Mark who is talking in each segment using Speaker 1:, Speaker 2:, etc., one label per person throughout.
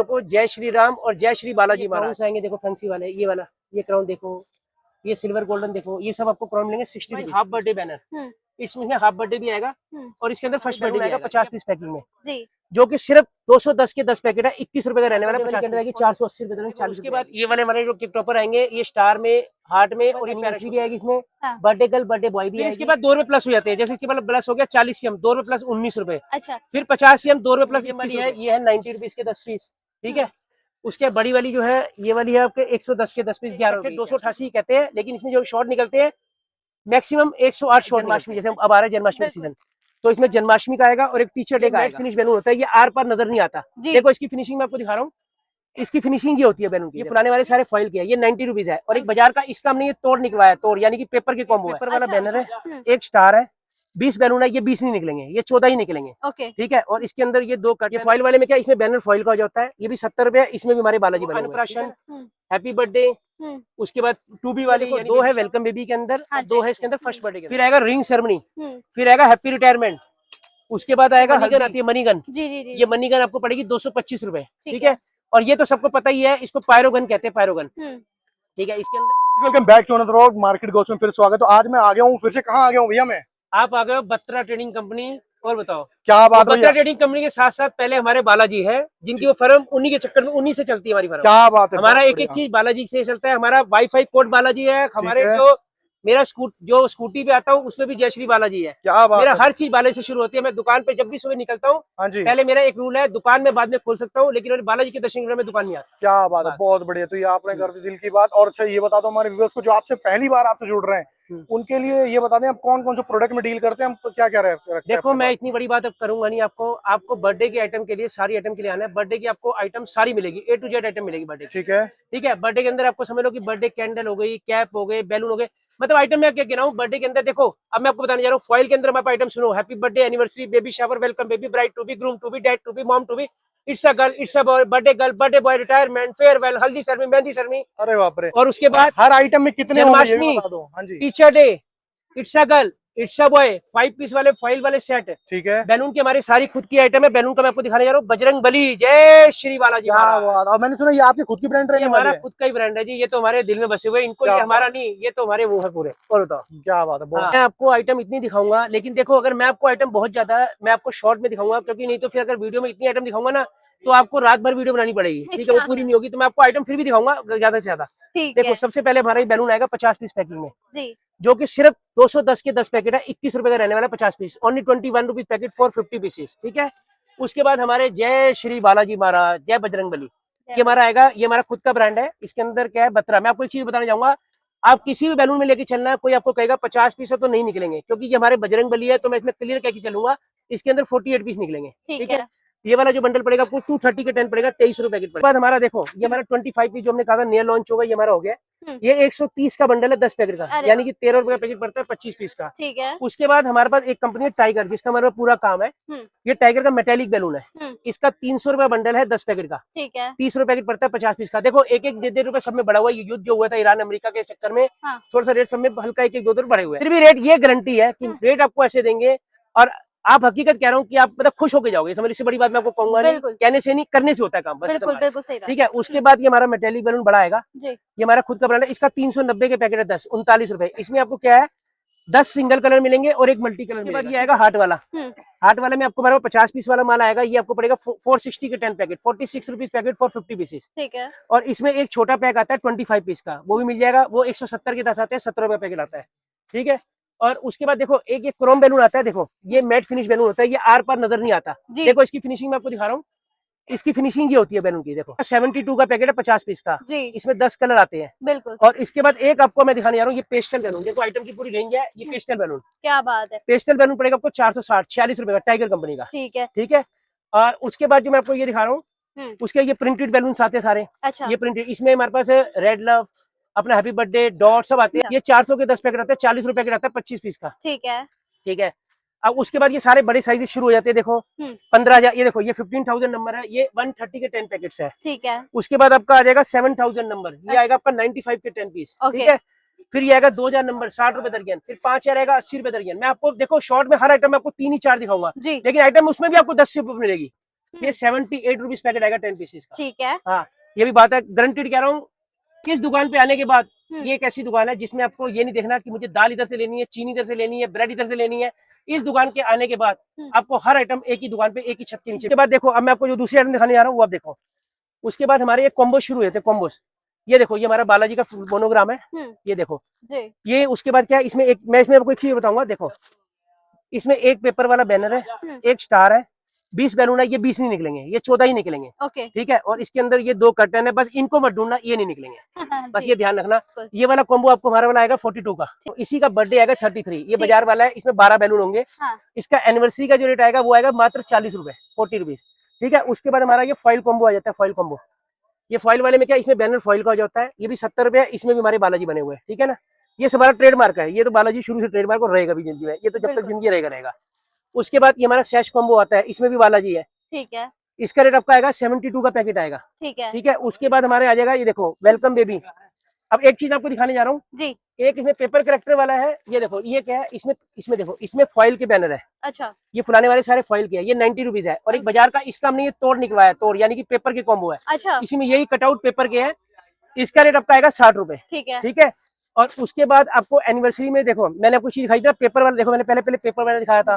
Speaker 1: देखो जय श्री राम और जय श्री बालाजी महाराज आएंगे। देखो फैंसी वाले, ये वाला, ये क्राउन देखो, ये सिल्वर गोल्डन देखो, ये सब आपको क्राउन मिलेंगे 60 हाफ बर्थडे बैनर। इसमें हाफ बर्थडे भी आएगा और इसके अंदर फर्स्ट बर्थडे आएगा 50 पीस पैकिंग में जी, जो कि सिर्फ 210 के 10 पैकेट है, 21 रुपए का रहने वाला। 480 रुपए 40। उसके बाद ये वाले हमारे जो किक टॉपर आएंगे, ये स्टार में, हार्ट में और एनिवर्सरी भी आएगी इसमें। बर्थडे गर्ल बर्थडे बॉय भी। इसके बाद 2 रुपए प्लस हो जाते हैं, जैसे इसके बाद प्लस हो गया 40 सीएम 2 रुपए प्लस 19 रुपए। अच्छा, फिर 50 सीएम 2 रुपए प्लस ये है 90 रुपीज के 10 पीस। ठीक है। उसके बड़ी वाली जो है ये वाली है आपके 110 के 10 पीस 11 288 कहते हैं, लेकिन इसमें जो शॉर्ट निकलते हैं मैक्सिमम 108 शॉर्ट। जन्माष्टमी जैसे अब आ रहा है जन्माष्टमी सीजन, तो इसमें जन्माष्टमी का आएगा और एक टी शर्ट का फिनिश बैलून होता है। ये आर पार नजर नहीं आता। देखो इसकी फिनिशिंग मैं आपको दिखा रहा हूँ, इसकी फिनिशिंग ये होती है बैलून की। ये पुराने वाले सारे फॉइल के है, ये 90 रुपीज है। और एक बाजार का इसका हमने ये तोड़ निकलवाया, तोड़ यानी कि पेपर के कॉम्बो है। पेपर वाला बैनर है, एक स्टार है, 20 बैलून है, ये 20 नहीं निकलेंगे, ये 14 ही निकलेंगे। ठीक है। और इसके अंदर ये 2 कट। ये फॉइल वाले में क्या, इसमें बैनर फॉइल का जाता है, ये भी 70 रुपए है। इसमें भी हमारे बालाजी अनुप्राशन, हैप्पी बर्थडे। उसके बाद 2B वाली 2 है वेलकम बेबी के अंदर, 2 है इसके अंदर फर्स्ट बर्थडे के। फिर आएगा रिंग सेरेमनी, फिर आएगा हैप्पी रिटायरमेंट। उसके बाद आएगा मनीगन आती है, मनीगन। ये मनीगन आपको पड़ेगी 225 रुपए। ठीक है। और ये तो सबको पता ही है, इसको पायरोगन कहते हैं, पायरोगन। ठीक है। इसके अंदर
Speaker 2: welcome back to another vlog market ghost में फिर स्वागत। तो आज मैं आ गया हूँ, फिर से कहाँ आ गया हूँ भैया मैं?
Speaker 1: आप आ गए हो बत्रा ट्रेडिंग कंपनी। और बताओ
Speaker 2: क्या बात है?
Speaker 1: बत्रा ट्रेडिंग कंपनी के साथ साथ पहले हमारे बालाजी है, जिनकी वो फर्म उन्हीं के चक्कर में उन्हीं से चलती है हमारी फर्म।
Speaker 2: क्या बात है?
Speaker 1: हमारा एक एक चीज बालाजी से चलता है। हमारा वाईफाई कोड बालाजी है। हमारे जो मेरा जो स्कूटी पे आता हूँ उसमें भी जय श्री बालाजी है।
Speaker 2: क्या बात
Speaker 1: मेरा हर चीज बालाजी से शुरू होती है। मैं दुकान पे जब भी सुबह निकलता हूँ, पहले मेरा एक रूल है, दुकान में बाद में खोल सकता हूँ, लेकिन बालाजी के दर्शन में दुकान नहीं आता।
Speaker 2: क्या बात है, बहुत बढ़िया। तो ये आपने कर दी दिल की बात। और अच्छा ये बता दो हमारे व्यूअर्स को जो आपसे पहली बार आपसे जुड़ रहे हैं, उनके लिए ये बता दें आप कौन कौन से प्रोडक्ट में डील करते हैं, हम क्या क्या रखते हैं?
Speaker 1: देखो मैं इतनी बड़ी बात अब करूंगा नहीं। आपको बर्थडे के आइटम के लिए सारी आइटम के लिए आना है। बर्थडे की आपको आइटम सारी मिलेगी, A to Z आइटम मिलेगी बर्थडे।
Speaker 2: ठीक है।
Speaker 1: ठीक है। बर्थडे के अंदर आपको समझ लो कि बर्थडे कैंडल हो गई, कैप हो गए, बैलून हो गए, मतलब आइटम मैं क्या कह रहा हूँ बर्थडे के अंदर। देखो अब मैं आपको बताने जा रहा हूँ, फॉइल के अंदर हमारे आइटम सुनो, happy birthday, anniversary, baby shower, welcome baby, bride to be, groom to be, dad to be, mom to be, it's a girl, it's a boy, birthday girl, birthday boy, retirement, farewell, haldi ceremony, mehndi ceremony.
Speaker 2: अरे बाप रे।
Speaker 1: और उसके बाद
Speaker 2: हर item में कितने
Speaker 1: Janmashtami, teacher day, it's a girl, it's a boy, 5 piece वाले foil वाले सेट।
Speaker 2: ठीक है।
Speaker 1: बैलून की हमारी सारी खुद की आइटम है। बैलून का मैं आपको दिखाने जा रहा हूँ, बजरंग बली, जय श्री बालाजी।
Speaker 2: और मैंने सुना ये आपकी खुद की ब्रांड है?
Speaker 1: हमारा खुद का ही ब्रांड है जी। ये तो हमारे दिल में बसे हुए, इनको ये हमारा नहीं, ये तो हमारे वो है पूरे। और बताओ
Speaker 2: क्या बात है।
Speaker 1: मैं आपको आइटम इतनी दिखाऊंगा, लेकिन देखो अगर मैं आपको आइटम बहुत ज्यादा मैं आपको शॉर्ट में दिखाऊंगा, क्योंकि नहीं तो फिर अगर वीडियो में इतनी आइटम दिखाऊंगा ना तो आपको रात भर वीडियो बनानी पड़ेगी। ठीक है। वो पूरी नहीं होगी, तो मैं आपको आइटम फिर भी दिखाऊंगा ज्यादा से ज्यादा। देखो सबसे पहले हमारा बैलून आएगा 50 पीस पैकिंग में, जो कि सिर्फ 210 के 10 पैकेट है, 21 रुपए का रहने वाला 50 piece, only 21 rupees packet for 50 pieces. ठीक है। उसके बाद हमारे जय श्री बालाजी महाराज, जय बजरंग बली, ये हमारा आएगा। ये हमारा खुद का ब्रांड है। इसके अंदर क्या है, बत्रा। मैं आपको एक चीज बताना चाहूंगा, आप किसी भी बैलून में लेके चलना, कोई आपको कहेगा 50 पीस है तो नहीं निकलेंगे, क्योंकि ये हमारे बजरंग बली है, तो मैं इसमें क्लियर कह के चलूंगा, इसके अंदर 48 पीस निकलेंगे। ठीक है। ये वाला जो बंडल पड़ेगा आपको 230 के 10 पड़ेगा, 23 रुपए पैकेट। बाद हमारा देखो ये हमारा 25 पीस जो हमने कहा था नया लॉन्च होगा, ये हमारा हो गया। ये 130 का बंडल है 10 पैकेट का, यानी कि 13 रुपए का पैकेट पड़ता है 25 पीस का। ठीक है। उसके बाद हमारे पास एक कंपनी है टाइगर, जिसका हमारे पूरा काम है। ये टाइगर का मेटेलिक बैलून है। इसका 300 रुपए बंडल है 10 पैकेट का। ठीक है। 30 रुपए पैकेट पड़ता है 50 पीस का। देखो एक 1.5 रुपए सब में बढ़ा हुआ है। युद्ध जो हुआ था ईरान अमेरिका के चक्कर में, थोड़ा सा रेट सब में हल्का 1-2 रुपए बढ़े हुए हैं। फिर भी रेट ये गारंटी है कि रेट आपको ऐसे देंगे, और आप हकीकत कह रहा हूँ कि आप मतलब खुश होकर जाओगे। समझ, इससे बड़ी बात मैं आपको कहूंगा नहीं, कहने से नहीं करने से होता है काम। बस बिल्कुल सही। ठीक है। उसके बाद ये हमारा मेटेलिक बैलून बड़ा आएगा। ये हमारा खुद का ब्रांड है। इसका 390 के पैकेट है 10, 39 रुपए। इसमें आपको क्या है 10 सिंगल कलर मिलेंगे और एक मल्टी कलर। उसके बाद ये आएगा हार्ट वाला। हार्ट वाले में आपको 50 पीस वाला माल आएगा। ये आपको पड़ेगा 460 के 10 packet, 46 rupees packet for 50 pieces. ठीक है। और इसमें एक छोटा पैक आता है 25 पीस का, वो भी मिल जाएगा। वो 170 के 10 आते हैं, 17 रुपए पैकेट आता है। ठीक है। और उसके बाद देखो एक ये क्रोम बैलून आता है। देखो ये मैट फिनिश बैलून होता है, ये आर पार नजर नहीं आता। देखो इसकी फिनिशिंग मैं आपको दिखा रहा हूँ। इसकी फिनिशिंग ये होती है बैलून की। देखो 72 का पैकेट है 50 पीस का। इसमें 10 कलर आते हैं। बिल्कुल। और इसके बाद एक आपको मैं दिखाने जा रहा हूँ, ये पेस्टल बैलून। देखो आइटम की पूरी रेंज है। ये पेस्टल बैलून, क्या बात है। पेस्टल बैलून पड़ेगा आपको 460, 46 रुपए का, टाइगर कंपनी का। ठीक है। ठीक है। और उसके बाद जो मैं आपको ये दिखा रहा हूँ, उसके ये प्रिंटेड बैलून आते हैं सारे। अच्छा। ये प्रिंटेड, इसमें हमारे पास रेड लव, अपना हैप्पी बर्थडे, डॉट सब आते हैं। ये 400 के 10 पैकेट आते हैं, 40 रुपए पैकेट आता है 25 पीस का। ठीक है। ठीक है। अब उसके बाद ये सारे बड़े साइज शुरू हो जाते हैं। देखो 15,000, ये देखो ये 15,000 नंबर है, ये 130 के 10 पैकेट्स है। ठीक है। उसके बाद आपका आ जाएगा 7,000 नंबर, ये आएगा आपका 95 के 10 पीस। ठीक है। फिर ये आएगा 2,000 नंबर, 60 रुपए दर्जन। फिर 5,000 आएगा 80 रुपए दर्जन। मैं आपको देखो शॉर्ट में हर आइटम में आपको 3 ही 4 दिखाऊंगा, लेकिन आइटम उसमें भी आपको 10 रुपए मिलेगी। ये 78 रुपीज पैकेट आएगा 10 पीसेस का।
Speaker 3: ठीक है।
Speaker 1: हाँ, ये भी बात है, गारंटेड कह रहा हूँ। किस दुकान पे आने के बाद, ये एक ऐसी दुकान है जिसमें आपको ये नहीं देखना कि मुझे दाल इधर से लेनी है, चीनी इधर से लेनी है, ब्रेड इधर से लेनी है। इस दुकान के आने के बाद आपको हर आइटम एक ही दुकान पे, एक ही छत के नीचे। के बाद देखो, अब मैं आपको जो दूसरी आइटम दिखाने जा रहा हूँ वो आप देखो। उसके बाद हमारे ये कॉम्बो शुरू हुए थे, कॉम्बोस। ये देखो, ये हमारा बालाजी का मोनोग्राम है, ये देखो
Speaker 3: जी।
Speaker 1: ये। उसके बाद क्या है, इसमें एक, मैं इसमें आपको एक चीज बताऊंगा। देखो, इसमें एक पेपर वाला बैनर है, एक स्टार है, 20 बैलून है। ये 20 नहीं निकलेंगे, ये 14 ही निकलेंगे।
Speaker 3: ओके।
Speaker 1: ठीक है। और इसके अंदर ये 2 कर्टन है, बस इनको मत ढूंढना, ये नहीं निकलेंगे। बस ये ध्यान रखना। ये वाला कॉम्बो आपको हमारा वाला आएगा 42 का, तो इसी का बर्थडे आएगा 33। ये बाजार वाला है, इसमें 12 बैलून होंगे। इसका एनिवर्सरी का जो रेट आएगा वो आएगा मात्र 40 रुपए, 40 रुपीज। ठीक है। उसके बाद हमारा ये फॉइल कॉम्बो आ जाता है, फॉइल कॉम्बो। ये फॉइल वाले में क्या, इसमें बैनर फॉइल का हो जाता है, ये भी 70 रुपए है। इसमें भी हमारे बालाजी बने हुए हैं। ठीक है ना। ये हमारा ट्रेडमार्क है, ये तो बालाजी शुरू से ट्रेडमार्क और रहेगा भी जिंदगी में, ये तो जब तक जिंदगी रहेगा। उसके बाद ये हमारा सैश कॉम्बो आता है, इसमें भी बालाजी है।
Speaker 3: ठीक है।
Speaker 1: इसका रेट आपका आएगा 72 का पैकेट आएगा।
Speaker 3: ठीक है।
Speaker 1: ठीक है। उसके बाद हमारे आ जाएगा, ये देखो, वेलकम बेबी। अब एक चीज आपको दिखाने जा रहा हूँ
Speaker 3: जी।
Speaker 1: एक इसमें पेपर करेक्टर वाला है, ये देखो, ये क्या है, इसमें देखो, इसमें फॉइल के बैनर है।
Speaker 3: अच्छा।
Speaker 1: ये फुलाने वाले सारे फॉइल के हैं, ये 90 रुपीज है। और एक बाजार का इसका हमने ये तोड़ निकलवाया है, तोड़ यानी कि पेपर के कॉम्बो है।
Speaker 3: अच्छा।
Speaker 1: इसमें यही कटआउट पेपर के है, इसका रेट आपका आएगा 60 रुपए।
Speaker 3: ठीक है।
Speaker 1: ठीक है। और उसके बाद आपको एनिवर्सरी में देखो, मैंने आपको चीज दिखाई था पेपर वाला, देखो मैंने पहले पेपर वाला दिखाया था,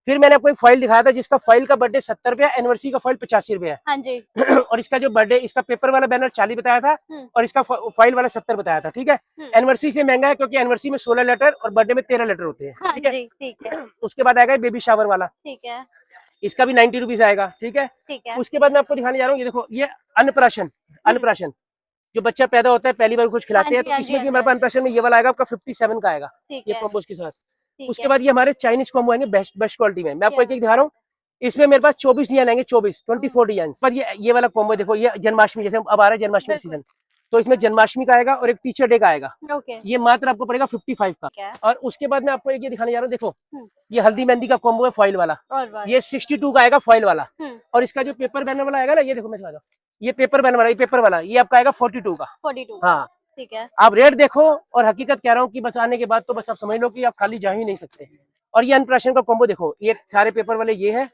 Speaker 1: फिर मैंने आपको एक फाइल दिखाया था जिसका फाइल का बर्थडे 70 रुपया, एनिवर्सरी का फाइल 85 रुपया है।
Speaker 3: हाँ जी।
Speaker 1: और इसका जो बर्थडे, इसका पेपर वाला बैनर 40 बताया था और इसका फाइल वाला 70 बताया था। ठीक है। एनिवर्सरी से महंगा है क्योंकि एनिवर्सरी में 16 लेटर और बर्थडे में 13 लेटर होते हैं।
Speaker 3: हाँ
Speaker 1: ठीक है।
Speaker 3: जी, ठीक है।
Speaker 1: उसके बाद आएगा बेबी शावर वाला।
Speaker 3: ठीक है।
Speaker 1: इसका भी 90 रुपीज आएगा। ठीक है।
Speaker 3: ठीक है।
Speaker 1: उसके बाद मैं आपको दिखाने जा रहा हूँ, ये देखो, ये अन्नप्राशन। अन्नप्राशन जो बच्चा पैदा होता है पहली बार कुछ खिलाते हैं, तो इसमें भी हमारे पास अन्नप्राशन में ये वाला आएगा आपका 57 का आएगा, ये कॉम्बोस के साथ। उसके बाद ये हमारे चाइनीज कॉम्बो आएंगे बेस्ट क्वालिटी में। मैं आपको एक दिखा रहा हूँ, इसमें मेरे पास 24 डिजाइन आएंगे, 24 डिजाइन। पर ये वाला कॉम्बो देखो, ये जन्माष्टमी, जैसे अब आ रहा है जन्माष्टमी सीजन, तो इसमें जन्माष्टमी का आएगा और एक टीचर डे का आएगा। ये मात्र आपको पड़ेगा 55 का। और उसके बाद मैं आपको एक ये दिखाने जा रहा हूँ, देखो ये हल्दी मेहंदी का कॉम्बो है फॉइल वाला, ये 62 का आएगा फॉइल वाला। और इसका जो पेपर बैनर वाला आएगा ना, ये देखो मैं दिखा रहा हूँ, ये पेपर बैनर वाला, ये पेपर वाला, ये आपका आएगा 42 का। 42। हाँ।
Speaker 3: ठीक है।
Speaker 1: आप रेट देखो, और हकीकत कह रहा हूँ कि बस आने के बाद तो बस आप समझ लो कि आप खाली जा ही नहीं सकते। और ये अन्नप्राशन का कॉम्बो देखो, ये सारे पेपर वाले ये है,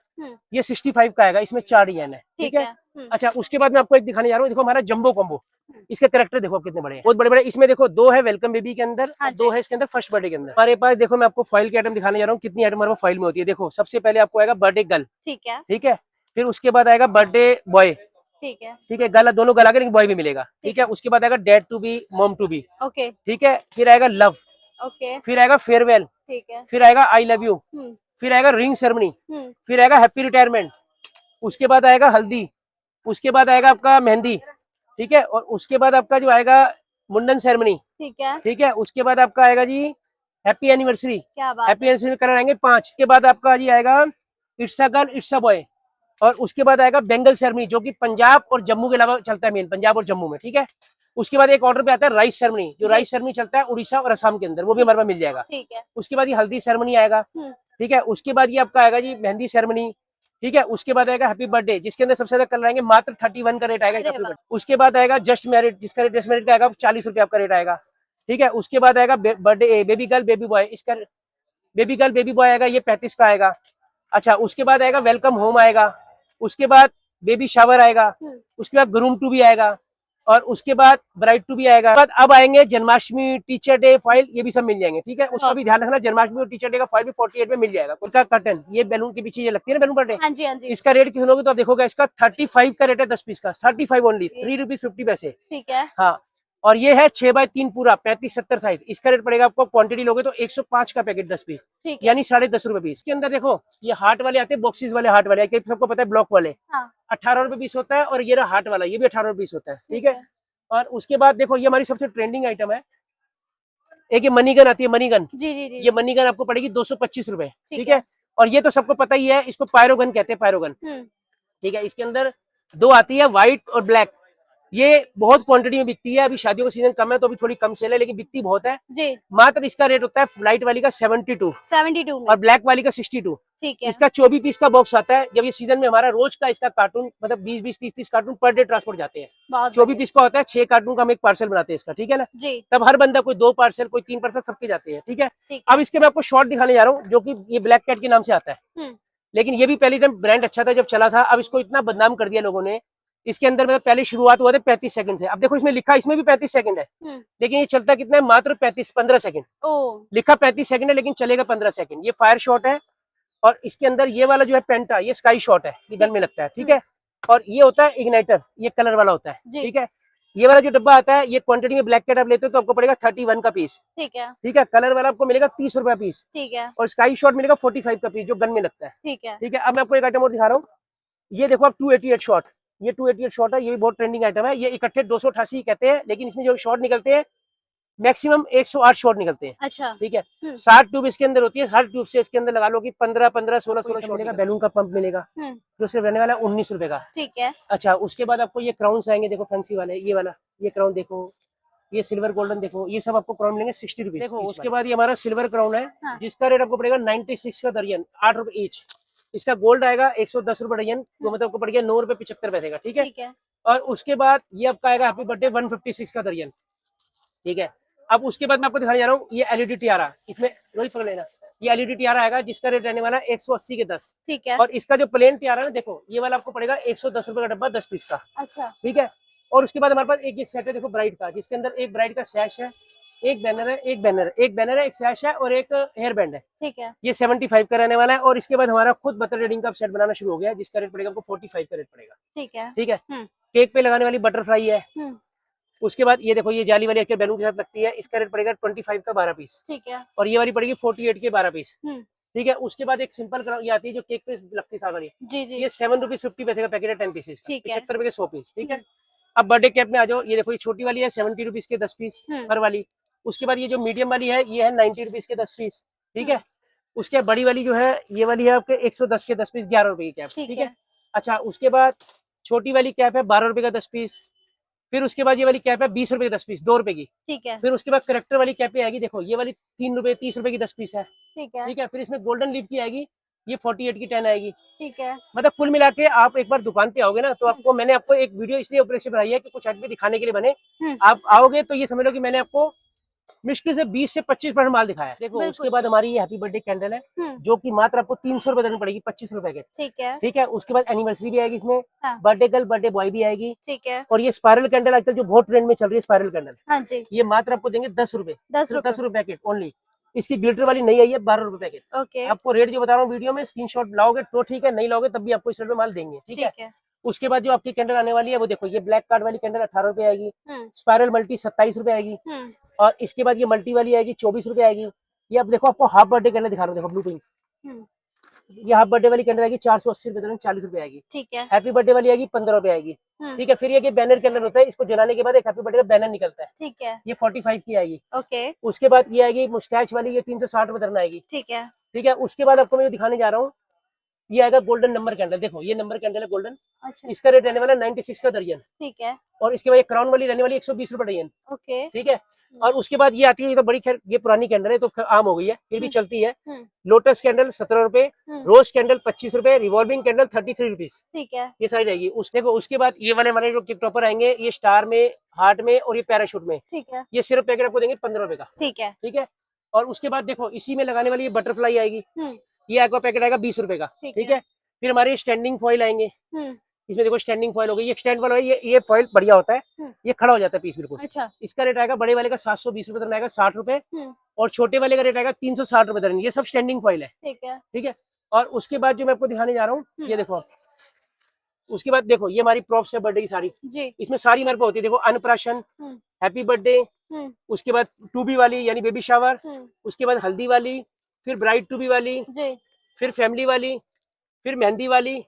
Speaker 1: ये 65 का आएगा, इसमें 4 डिजाइन है। ठीक है। अच्छा, उसके बाद मैं आपको एक दिखाने जा रहा हूँ, देखो हमारा जंबो कॉम्बो, इसके कैरेक्टर देखो कितने बड़े हैं, बहुत बड़े बड़े। इसमें देखो 2 है वेलकम बेबी के अंदर, 2 है इसके अंदर फर्स्ट बर्थडे के अंदर। हमारे पास देखो, मैं आपको फाइल के आइटम दिखाने जा रहा हूँ, कितनी आइटम हमारे फाइल में होती है। देखो, सबसे पहले आपको आएगा बर्थडे गर्ल।
Speaker 3: ठीक है।
Speaker 1: ठीक है। फिर उसके बाद आएगा बर्थडे बॉय।
Speaker 3: ठीक है।
Speaker 1: ठीक है। गर्ल दोनों गर्ल आगे, लेकिन बॉय भी मिलेगा। ठीक है। उसके बाद आएगा dad to be, mom to be.
Speaker 3: Okay.
Speaker 1: ठीक है। फिर आएगा लव।
Speaker 3: ओके।
Speaker 1: फिर आएगा फेयरवेल।
Speaker 3: ठीक है।
Speaker 1: फिर आएगा आई लव यू। फिर आएगा रिंग सेरेमनी। फिर आएगा हैप्पी रिटायरमेंट। उसके बाद आएगा हल्दी। उसके बाद आएगा आपका मेहंदी। ठीक है। और उसके बाद आपका जो आएगा मुंडन सेरेमनी।
Speaker 3: ठीक है।
Speaker 1: ठीक है। उसके बाद आपका आएगा जी हैप्पी एनिवर्सरी।
Speaker 3: क्या बात
Speaker 1: हैप्पी एनिवर्सरी कलर आएंगे 5 के बाद आपका जी आएगा it's a girl it's a boy. और उसके बाद आएगा बेंगल सेरेमनी, जो कि पंजाब और जम्मू के अलावा चलता है, मेन पंजाब और जम्मू में। ठीक है। उसके बाद एक ऑर्डर पे आता है राइस सेरेमनी, जो राइस सेरेमनी चलता है उड़ीसा और असम के अंदर, वो भी हमारे पास मिल जाएगा।
Speaker 3: ठीक है।
Speaker 1: उसके बाद ये हल्दी सेरेमनी आएगा। ठीक है। उसके बाद ये आपका आएगा जी मेहंदी सेरेमनी। ठीक है। उसके बाद आएगा हैप्पी बर्थडे, जिसके अंदर सबसे ज्यादा कलर आएंगे, मात्र 31 का रेट आएगा हैप्पी बर्थडे। उसके बाद आएगा जस्ट मैरिड, जिसका रेट जस्ट मैरिड का आएगा 40 रुपये आपका रेट आएगा। ठीक है। उसके बाद आएगा birthday baby girl baby boy, इसका बेबी गर्ल बेबी बॉय आएगा, ये 35 का आएगा। अच्छा, उसके बाद आएगा वेलकम होम आएगा। उसके बाद बेबी शावर आएगा। उसके बाद ग्रूम टू भी आएगा। और उसके बाद ब्राइड टू भी आएगा। बाद अब आएंगे जन्माष्टमी, टीचर डे फाइल, ये भी सब मिल जाएंगे। ठीक है। उसका भी ध्यान रखना, जन्माष्टमी और टीचर डे का फाइल भी 48 में मिल जाएगा। उनका कर्टन, ये बैलून के पीछे ये लगती है ना बैलून बर्थडे,
Speaker 3: हाँ जी, हाँ जी।
Speaker 1: इसका रेट सुनोगे तो आप देखोगे, इसका 35 का रेट है 10 पीस का, 35 ओनली, 3 रुपीज 50 पैसे।
Speaker 3: ठीक है।
Speaker 1: हाँ। और ये है 6x3 पूरा 35-70 साइज, इसका रेट पड़ेगा आपको, क्वांटिटी लोगे तो 105 का पैकेट 10 पीस, यानी 10.5 रुपए पीस। इसके अंदर देखो ये हार्ट वाले आते हैं, बॉक्सेस वाले हार्ट वाले, सबको पता है ब्लॉक वाले। हाँ। 18 रुपए पीस होता है। और ये रहा हार्ट वाला, ये भी 18 रुपए पीस होता है। ठीक है। और उसके बाद देखो ये हमारी सबसे ट्रेंडिंग आइटम है, एक ये मनीगन आती है, मनीगन। जी जी जी। ये मनीगन आपको पड़ेगी 225 रुपए। ठीक है। और ये तो सबको पता ही है, इसको पायरोगन कहते हैं, पायरोगन। ठीक है। इसके अंदर 2 आती है, व्हाइट और ब्लैक। ये बहुत क्वांटिटी में बिकती है, अभी शादियों का सीजन कम है तो अभी थोड़ी कम सेल है, लेकिन बिकती बहुत है जी। मात्र इसका रेट होता है लाइट वाली का 72 और ब्लैक वाली का 62। ठीक है। इसका 24 पीस का बॉक्स आता है। जब ये सीजन में हमारा रोज का इसका कार्टून, मतलब 20-20, 30-30 कार्टून पर डे ट्रांसपोर्ट जाते हैं। 24 पीस का होता है, 6 कार्टून का हम एक पार्सल बनाते हैं इसका। ठीक है ना जी। तब हर बंदा कोई 2 पार्सल, कोई 3 पार्सल, सबके जाते हैं। ठीक है। अब इसके मैं आपको शॉर्ट दिखाने जा रहा हूँ, जो कि ये ब्लैक कैट के नाम से आता है। लेकिन ये भी पहले टाइम ब्रांड अच्छा था जब चला था, अब इसको इतना बदनाम कर दिया लोगों ने। इसके अंदर मतलब पहले शुरुआत हुआ था 35 सेकंड से, अब देखो इसमें लिखा इसमें भी 35 सेकंड है, लेकिन ये चलता कितना है, मात्र 15 सेकंड।
Speaker 3: ओ
Speaker 1: लिखा 35 सेकंड है लेकिन चलेगा 15 सेकंड। ये फायर शॉट है, और इसके अंदर ये वाला जो है पेंटा, ये स्काई शॉट है, ये गन में लगता है, ठीक है। और ये होता है इग्नाइटर, ये कलर वाला होता है, ठीक है। ये वाला जो डब्बा आता है, ये क्वांटिटी में ब्लैक कैट आप लेते हो तो आपको पड़ेगा 31 का पीस,
Speaker 3: ठीक है,
Speaker 1: ठीक है। कलर वाला आपको मिलेगा 30 रुपया पीस,
Speaker 3: ठीक है,
Speaker 1: और स्काई शॉट मिलेगा 45 का पीस, जो गन में लगता है,
Speaker 3: ठीक है,
Speaker 1: ठीक है। अब मैं आपको एक आइटम और दिखा रहा हूँ, ये देखो आप 288 शॉट, ये 288 शॉट है, ये भी बहुत ट्रेंडिंग आइटम है। ये इकट्ठे 288 कहते हैं, लेकिन इसमें जो शॉट निकलते हैं मैक्सिमम 108 शॉट निकलते हैं,
Speaker 3: अच्छा,
Speaker 1: ठीक है। 60 ट्यूब इसके अंदर होती है, हर ट्यूब से इसके अंदर लगा लो कि 15 15 16 16 शॉट मिलेगा। बैलून का पंप मिलेगा जो सिर्फ रहने वाला है 19 रुपए का,
Speaker 3: ठीक है,
Speaker 1: अच्छा। उसके बाद आपको ये क्राउन आएंगे, देखो फैंसी वाले, ये वाला ये क्राउन देखो, ये सिल्वर गोल्डन देखो, ये सब आपको क्राउन मिलेंगे 60 रुपीज। देखो उसके बाद ये हमारा सिल्वर क्राउन है,
Speaker 3: हाँ।
Speaker 1: जिसका रेट आपको पड़ेगा 96 का दर्जन, 8 रुपए ईच। इसका गोल्ड आएगा 110 रुपए दर्जन, तो मतलब आपको पड़ गया 9 रुपए 75 पैसे का, ठीक है।
Speaker 3: ठीक है,
Speaker 1: और उसके बाद ये आपका आएगा हैप्पी बर्थडे 156 का दर्जन, ठीक है। अब उसके बाद मैं आपको दिखाने जा रहा हूँ ये एलईडी टियारा, इसमें रोहित पकड़ लेना, ये एलईडी टियारा आएगा जिसका रेट रहने वाला है 180 के 10,
Speaker 3: ठीक है,
Speaker 1: और इसका जो प्लेन टियारा है ना, देखो ये वाला आपको पड़ेगा 110 रुपए का डब्बा 10 पीस का,
Speaker 3: अच्छा,
Speaker 1: ठीक है। और उसके बाद हमारे पास एक ये सेट है, देखो ब्राइड का, जिसके अंदर एक ब्राइड का सैश है, एक बैनर है, एक बैनर है, एक सैश है और एक हेयर बैंड है,
Speaker 3: ठीक है,
Speaker 1: ये 75 का रहने वाला है। और इसके बाद हमारा खुद बटर रेडिंग का सेट बनाना शुरू हो गया है, जिसका रेट पड़ेगा आपको 45 का रेट पड़ेगा,
Speaker 3: ठीक है,
Speaker 1: ठीक है। केक पे लगाने वाली बटरफ्लाई है, उसके बाद ये देखो ये जाली वाली एक बैलून के साथ लगती है, इसका रेट पड़ेगा 25 का 12 पीस,
Speaker 3: ठीक है,
Speaker 1: और ये वाली पड़ेगी 48 के 12 पीस, ठीक है। उसके बाद एक सिंपल ये आती है जो केक पे लगती है सागर,
Speaker 3: जी जी,
Speaker 1: ये 7 रुपीज 50 पैसे का पैकेट है 10 पीसेस,
Speaker 3: ठीक है,
Speaker 1: 75 रुपए के 100 पीस, ठीक है। अब बर्थडे कैप में आ जाओ, ये देखो ये छोटी वाली है 70 रुपीज के 10 पीस पर वाली। उसके बाद ये जो मीडियम वाली है, ये है 90 रुपीज के 10 पीस, ठीक है। उसके बाद बड़ी वाली जो है, ये वाली है आपके 110 के 10 पीस, 11 रुपए की कैप, ठीक है। अच्छा, उसके बाद छोटी वाली कैप है 12 रुपए का 10 पीस, फिर उसके बाद ये वाली कैप है 20 रुपए की 10 पीस, 2 रुपए की,
Speaker 3: ठीक है,
Speaker 1: फिर उसके बाद करेक्टर वाली कैपें आएगी, देखो ये वाली 3 रुपए 30 रुपए की 10 पीस है,
Speaker 3: ठीक है,
Speaker 1: ठीक है। फिर इसमें गोल्डन लीफ की आएगी, ये 48 की 10 आएगी,
Speaker 3: ठीक है,
Speaker 1: मतलब कुल मिला के आप एक बार दुकान पे आओगे ना, तो आपको मैंने आपको एक वीडियो इसलिए ऊपर से बनाई है कि कुछ भी दिखाने के लिए बने। आप आओगे तो ये समझ लो कि मैंने आपको मुश्किल से 20 से 25% माल दिखाया है। देखो उसके बाद हमारी ये हैप्पी बर्थडे कैंडल है, जो कि मात्र आपको 300 रुपए देनी पड़ेगी, 25 रुपए के,
Speaker 3: ठीक है,
Speaker 1: ठीक है। उसके बाद एनिवर्सरी भी आएगी इसमें,
Speaker 3: हाँ।
Speaker 1: बर्थडे गर्ल बर्थडे बॉय भी आएगी,
Speaker 3: ठीक है,
Speaker 1: और ये स्पाइरल कैंडल आजकल जो बहुत ट्रेंड में चल रही है, स्पाइरल कैंडल,
Speaker 3: हाँ जी,
Speaker 1: ये मात्र आपको देंगे 10 रुपए,
Speaker 3: 10 रुपए,
Speaker 1: 10 रुपए पैकेट ओनली। इसकी ग्लिटर वाली नहीं आई है, 12 रुपए पैकेट,
Speaker 3: ओके,
Speaker 1: आपको रेट जो बता रहा हूँ वीडियो में, स्क्रीनशॉट लाओगे तो ठीक है, नहीं लाओगे तब भी आपको इस रेट में माल देंगे, ठीक है। उसके बाद जो आपकी कैंडल आने वाली है, वो देखो ये ब्लैक कार्ड वाली कैंडल 18 रुपए आएगी, स्पाइरल मल्टी 27 रुपए आएगी, और इसके बाद ये मल्टी वाली आएगी 24 रुपए आएगी। ये अब देखो आपको हाफ बर्थडे कैंडल दिखा रहा हूँ, देखो ब्लू पिंक, ये हाफ बर्थडे वाली कैंडल आएगी 480 रुपए, 40 रुपए आएगी,
Speaker 3: ठीक है,
Speaker 1: हैप्पी बर्थडे वाली आएगी 15 रुपए आएगी, ठीक है। फिर ये बैनर कैंडल होता है, इसको जलाने के बाद एक हैप्पी बर्थडे का बैनर निकलता है,
Speaker 3: ठीक है,
Speaker 1: ये 45 की आएगी,
Speaker 3: ओके,
Speaker 1: उसके बाद ये आएगी मुस्टैच वाली, ये 360 रुपए दरन आएगी,
Speaker 3: ठीक है,
Speaker 1: ठीक है। उसके बाद आपको मैं दिखाने जा रहा हूँ, ये आएगा गोल्डन नंबर कैंडल, देखो ये नंबर कैंडल है गोल्डन,
Speaker 3: अच्छा,
Speaker 1: इसका रेट रहने वाला 96 का दर्जन,
Speaker 3: ठीक है,
Speaker 1: और इसके बाद ये क्राउन वाली रहने वाली 120 रुपए दर्जन,
Speaker 3: ओके,
Speaker 1: ठीक है। और उसके बाद ये आती है, ये तो बड़ी खैर ये पुरानी कैंडल है तो आम हो गई है, फिर भी चलती है, लोटस कैंडल 17 रुपए, रोज कैंडल 25 रुपए, रिवॉल्विंग कैंडल 33 रुपीज, ठीक है, ये सारी रहेगी। उसके बाद ये वाले हमारे जो किक टॉपर आएंगे, ये स्टार में, हार्ट में और ये पैराशूट में, ठीक है, ये सिर्फ पैकेट आपको देंगे 15 रुपए का, ठीक है, ठीक है। और उसके बाद देखो इसी में लगाने वाली ये बटरफ्लाई आएगी, ये आपका पैकेट आएगा 20 रुपए का, ठीक है। फिर हमारे स्टैंडिंग फॉइल आएंगे, इसमें देखो स्टैंडिंग फॉइल हो गई, ये स्टैंड वाला है, ये फॉइल बढ़िया होता है, ये खड़ा हो जाता है पीस बिल्कुल, अच्छा। इसका रेट आएगा बड़े वाले का 720 रुपए तक आएगा, 60 रुपए, और छोटे वाले का रेट आएगा 360 रुपए तक, ये सब स्टैंडिंग फॉइल है, ठीक है। और उसके बाद जो मैं आपको दिखाने जा रहा हूँ, ये देखो, उसके बाद देखो ये हमारी प्रॉप्स है बर्थडे की सारी, इसमें सारी हमारे पास होती है, देखो अन्नप्राशन, हैप्पी बर्थडे, उसके बाद टू बी वाली यानी बेबी शावर, उसके बाद हल्दी वाली, फिर ब्राइड टू बी वाली, फिर फैमिली वाली, फिर मेहंदी वाली,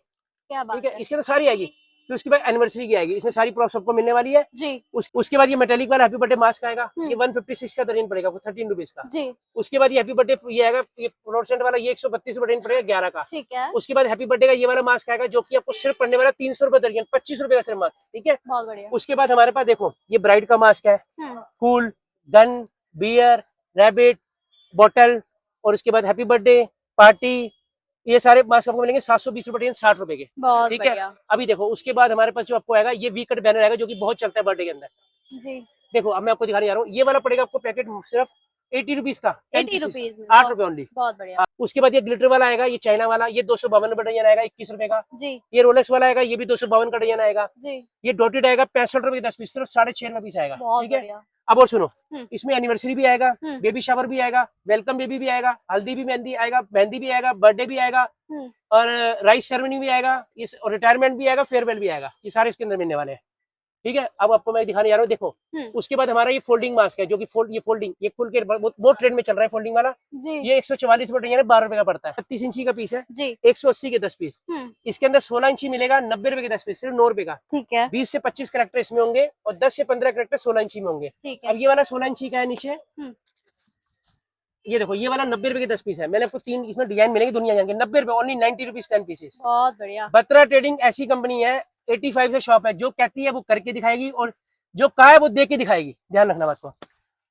Speaker 1: ठीक है, इसके तो सारी आएगी। फिर उसके बाद एनिवर्सरी की आएगी, इसमें सारी प्रॉप्स आपको मिलने वाली है जी। उसके बाद ये मेटेलिक वाला हैप्पी बर्थडे मास्क आएगा, ये 156 का दर्जन पड़ेगा, 13 रुपीज का जी। उसके बाद ये हैप्पी बर्थडे ये आएगा, ये फ्लोरेसेंट वाला, ये 132 रुपए पड़ेगा 11 का, ठीक है। उसके बाद हैप्पी बर्थडे का ये वाला मास्क आएगा, जो कि आपको सिर्फ पड़ने वाला 300 रुपए दर्जन, 25 रुपए का सिर्फ मास्क, ठीक है, बहुत बढ़िया। उसके बाद हमारे पास देखो ये ब्राइड का मास्क है, cool, gun, beer, rabbit, bottle, और उसके बाद हैप्पी बर्थडे पार्टी, ये सारे मास्क आपको मिलेंगे 720 रुपए, 60 रुपए के, ठीक है। अभी देखो उसके बाद हमारे पास जो आपको आएगा, ये वी कट बैनर आएगा, जो कि बहुत चलता है बर्थडे के अंदर जी। देखो अब मैं आपको दिखाने जा रहा हूँ, ये वाला पड़ेगा आपको पैकेट सिर्फ 80 रुपीज का
Speaker 3: 80 रुपीज में
Speaker 1: 8 रुपए ओनली।
Speaker 3: बहुत बढ़िया
Speaker 1: उसके बाद ये ग्लिटर वाला आएगा, ये चाइना वाला, ये 252 का डजन आएगा 21 रुपए का।
Speaker 3: जी
Speaker 1: ये रोलेक्स वाला आएगा, ये भी 252 का डजन आएगा।
Speaker 3: जी
Speaker 1: ये डॉटेड आएगा 65 रुपए 10 पीस, सिर्फ 6.5 रुपए पीस आएगा।
Speaker 3: बहुत
Speaker 1: ठीक है,
Speaker 3: बढ़िया
Speaker 1: अब और सुनो,
Speaker 3: हम्म।
Speaker 1: इसमें एनिवर्सरी भी आएगा,
Speaker 3: हम्म।
Speaker 1: बेबी शावर भी आएगा, वेलकम बेबी भी आएगा, हल्दी भी मेहंदी आएगा, मेहंदी भी आएगा, बर्थडे भी आएगा
Speaker 3: हम्म।
Speaker 1: और राइस सेरेमनी भी आएगा, ये रिटायरमेंट भी आएगा, फेयरवेल भी आएगा, ये सारे इसके अंदर मिलने वाले हैं। ठीक है, अब आपको मैं दिखाने जा रहा हूँ, देखो। उसके बाद हमारा ये फोल्डिंग मास्क है, जो कि फोल्डिंग ये खुल के बहुत ट्रेंड में चल रहा है फोल्डिंग वाला।
Speaker 3: जी
Speaker 1: ये 144 रुपए डजन है, 12 रुपए का पड़ता है। 36 इंची का पीस है,
Speaker 3: जी
Speaker 1: 180 के 10 पीस। इसके अंदर 16 इंची मिलेगा, 90 रुपए के 10 पीस, सिर्फ 9 रुपए का।
Speaker 3: ठीक है
Speaker 1: 20 से 25 कैरेक्टर इसमें होंगे और 10 से 15 कैरेक्टर 16 इंची में होंगे।
Speaker 3: ठीक
Speaker 1: अब
Speaker 3: है
Speaker 1: ये वाला 16 इंची का है नीचे, ये देखो, ये वाला 90 रुपए के 10 पीस है। मैंने आपको 3 इसमें डिजाइन मिलेंगे दुनिया जान के, 90 रुपए ओनली, 90 रुपीज 10 पीसेस।
Speaker 3: बहुत बढ़िया
Speaker 1: बत्रा ट्रेडिंग ऐसी कंपनी है, 85 से शॉप है, जो कहती है वो करके दिखाएगी और जो कहा है वो दे के दिखाएगी, ध्यान रखना बात को।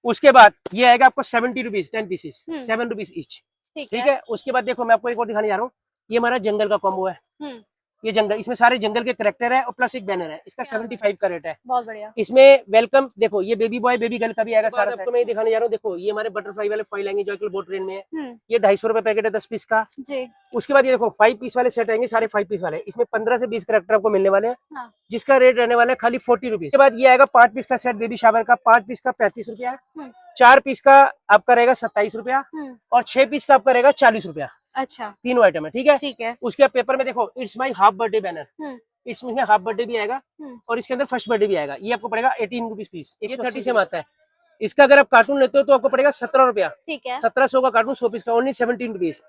Speaker 1: उसके बाद ये आएगा आपको 70 रुपीज 10 पीसेस, 7 रुपीज ईच। ठीक है, उसके बाद देखो मैं आपको एक और दिखाने जा रहा हूँ, ये हमारा जंगल का कॉम्बो है। ये जंगल, इसमें सारे जंगल के कैरेक्टर है और प्लस एक बैनर है, इसका 75 का रेट है।
Speaker 3: बहुत बढ़िया
Speaker 1: इसमें वेलकम, देखो ये बेबी बॉय बेबी गर्ल का भी आएगा सारा। आपको मैं दिखाने जा रहा हूँ, देखो ये हमारे बटरफ्लाई वाले फॉइल आएंगे जो आजकल बहुत ट्रेंड में है। ये 250 रुपए पैकेट है 10 पीस का।
Speaker 3: जी
Speaker 1: उसके बाद ये देखो 5 पीस वाले सेट आएंगे, सारे 5 पीस वाले, इसमें 15 से 20 कैरेक्टर आपको मिलने वाले हैं।
Speaker 3: हाँ।
Speaker 1: जिसका रेट रहने वाला है खाली 40 रुपीज। उसके बाद ये आएगा 5 पीस का सेट बेबी शावर का, 5 पीस का 35 रुपया, 4 पीस का आपका रहेगा 27 रुपया और 6 पीस का आपका रहेगा 40 रुपया।
Speaker 3: अच्छा
Speaker 1: तीनों आइटम है। ठीक है,
Speaker 3: ठीक है
Speaker 1: उसके पेपर में देखो it's my half birthday banner, इसमें हाफ बर्थडे भी आएगा और इसके अंदर फर्स्ट बर्थडे भी आएगा। ये आपको पड़ेगा 18 रुपीज पीस, ये 30 से आता है। इसका अगर आप कार्टून लेते हो तो आपको पड़ेगा 17 रुपया।
Speaker 3: ठीक है
Speaker 1: 1700 का कार्टून 100 पीस का, ओनली 17 रुपीज।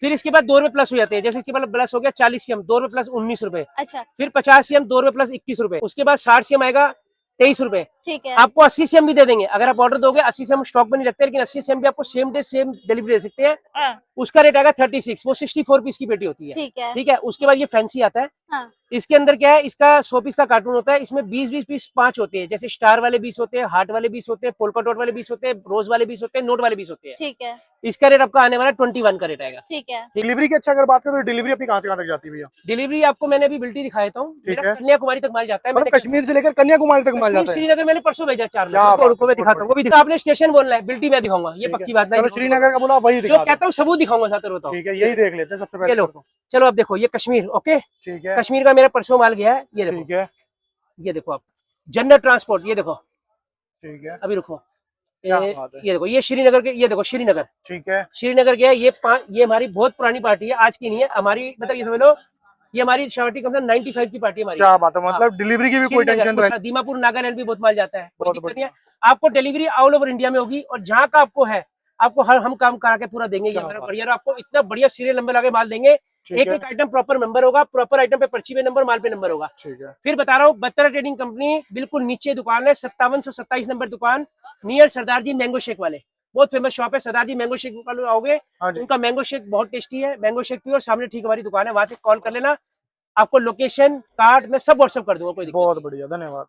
Speaker 1: फिर इसके बाद 2 रुपए प्लस हो जाते हैं, जैसे इसके बाद प्लस हो गया 40 सीएम, 2 रुपए प्लस 19 रुपए।
Speaker 3: अच्छा
Speaker 1: फिर 50 सीएम 2 रुपए प्लस 21 रुपए। उसके बाद 60 सीएम आएगा 23 रुपए।
Speaker 3: ठीक है
Speaker 1: आपको 80 सीएम भी दे देंगे, अगर आप ऑर्डर दोगे। 80 सीएम स्टॉक में नहीं रखते, लेकिन 80 सीएम भी आपको सेम डे सेम डिलीवरी दे सकते हैं।
Speaker 3: हाँ,
Speaker 1: उसका रेट आएगा 36, वो 64 पीस की पेटी होती है।
Speaker 3: ठीक है
Speaker 1: ठीक है, उसके बाद ये फैंसी आता है।
Speaker 3: हाँ,
Speaker 1: इसके अंदर क्या है, इसका 100 पीस का कार्टून होता है, इसमें 20-20 पीस 5 होते हैं, जैसे स्टार वाले 20 होते हैं, हार्ट वाले 20 होते हैं, पोल्का डॉट वाले 20 होते हैं, रोज वाले 20 होते हैं, नोट वाले 20 होते हैं।
Speaker 3: ठीक है
Speaker 1: इसका रेट आपका आने वाला 21 का रेट आएगा।
Speaker 3: ठीक है
Speaker 2: डिलीवरी की अच्छा अगर बात करें तो डिलीवरी अपनी कहाँ से कहाँ तक जाती है भैया?
Speaker 1: डिलीवरी आपको मैंने अभी बिल्टी दिखाया था,
Speaker 2: ठीक
Speaker 1: मेरा
Speaker 2: है।
Speaker 1: कन्याकुमारी तक माल जाता है।
Speaker 2: मतलब
Speaker 1: मैंने
Speaker 2: कश्मीर से लेकर कन्याकुमारी तक माल
Speaker 1: कश्मीर
Speaker 2: जाता है।
Speaker 1: श्रीनगर मैंने परसों भेजा 4
Speaker 2: क्या
Speaker 1: लोगों
Speaker 2: बात
Speaker 1: को, मैं
Speaker 2: है,
Speaker 1: दिखाता हूँ, वो भी आपने स्टेशन बोलना है, बिल्टी मैं दिखाऊंगा, ये
Speaker 2: ठीक है।
Speaker 1: पक्की बात
Speaker 2: चलो
Speaker 1: नहीं।
Speaker 2: श्रीनगर का बोला वही
Speaker 1: जो
Speaker 2: दिखा दो।
Speaker 1: कहता हूँ सबूत दिखाऊंगा साथ होता हूँ।
Speaker 2: ठीक है, यही देख लेते हैं सबसे पहले।
Speaker 1: चलो अब देखो, ये कश्मीर, ओके,
Speaker 2: ठीक है
Speaker 1: कश्मीर का मेरा परसों माल गया है। ये देखो,
Speaker 2: ठीक है
Speaker 1: ये देखो आप, जनरल ट्रांसपोर्ट, ये देखो,
Speaker 2: ठीक है
Speaker 1: अभी रुको,
Speaker 2: क्या बात है।
Speaker 1: ये देखो, ये श्रीनगर के, ये देखो श्रीनगर,
Speaker 2: ठीक है
Speaker 1: श्रीनगर के है। ये हमारी बहुत पुरानी पार्टी है, आज की नहीं है हमारी, मतलब ये समझ लो ये हमारी शार्टी कम से कम 95 की पार्टी हमारी।
Speaker 2: क्या बात है, मतलब डिलीवरी की भी कोई टेंशन
Speaker 1: श्रीनगर,
Speaker 2: नहीं।
Speaker 1: दीमापुर नागालैंड भी बहुत माल जाता है, कोई
Speaker 2: बहुत
Speaker 1: दिक्कत
Speaker 2: बढ़िया।
Speaker 1: नहीं है। आपको डिलीवरी ऑल ओवर इंडिया में होगी और जहाँ का आपको है आपको हर हम काम करा के पूरा देंगे। ये
Speaker 2: क्या
Speaker 1: हमारा
Speaker 2: बात
Speaker 1: बढ़िया, और आपको इतना बढ़िया सीरियल नंबर लगे माल देंगे।
Speaker 2: ठीक
Speaker 1: एक
Speaker 2: है
Speaker 1: एक आइटम प्रॉपर नंबर होगा, प्रॉपर आइटम पे पर्ची पे नंबर, माल पे नंबर होगा।
Speaker 2: ठीक है
Speaker 1: फिर बता रहा हूँ, बत्रा ट्रेडिंग कंपनी बिल्कुल नीचे दुकान है, 5727 नंबर दुकान, नियर सरदार जी मैंगो शेक वाले, बहुत फेमस शॉप है सरदार जी मैंगो शेक वाले। आओगे
Speaker 2: हाँ जी,
Speaker 1: उनका मैंगो शेक बहुत टेस्टी है, मैंगो शेक पी, और सामने ठीक हमारी दुकान है, वहां से कॉल कर लेना, आपको लोकेशन कार्ड में सब व्हाट्सएप कर दूंगा, कोई दिक्कत
Speaker 2: बहुत बढ़िया, धन्यवाद।